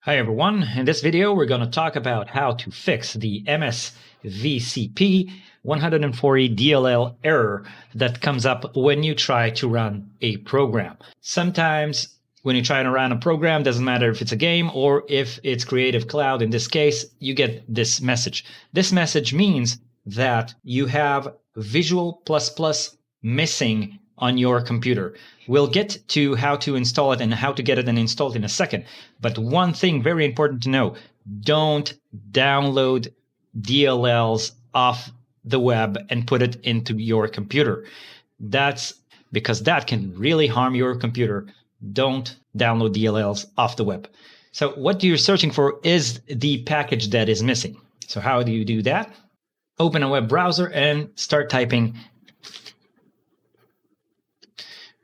Hi everyone, in this video we're going to talk about how to fix the MSVCP 140 DLL error that comes up when you try to run a program. Sometimes when you try to run a program, doesn't matter if it's a game or if it's Creative Cloud, in this case, you get this message. This message means that you have Visual++ missing on your computer. We'll get to how to install it and how to get it installed in a second. But one thing very important to know, don't download DLLs off the web and put it into your computer. That's because that can really harm your computer. Don't download DLLs off the web. So what you're searching for is the package that is missing. So how do you do that? Open a web browser and start typing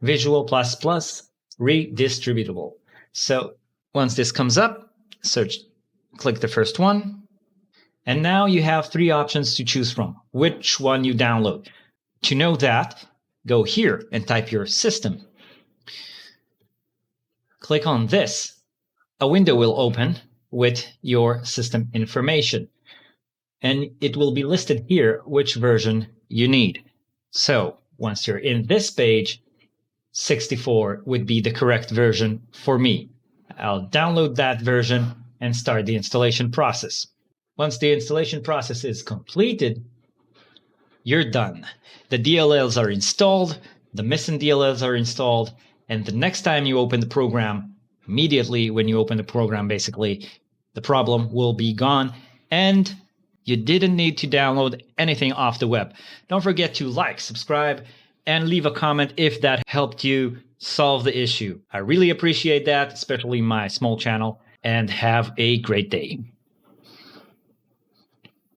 Visual++ redistributable. So once this comes up, click the first one. And now you have three options to choose from, which one you download. To know that, go here and type your system. Click on this. A window will open with your system information. And it will be listed here which version you need. So once you're in this page, 64 would be the correct version for me. I'll download that version and start the installation process. Once the installation process is completed, you're done. The DLLs are installed, the missing DLLs are installed, and the next time you open the program, immediately when you open the program, basically, the problem will be gone and you didn't need to download anything off the web. Don't forget to like, subscribe, and leave a comment if that helped you solve the issue. I really appreciate that, especially my small channel, and have a great day.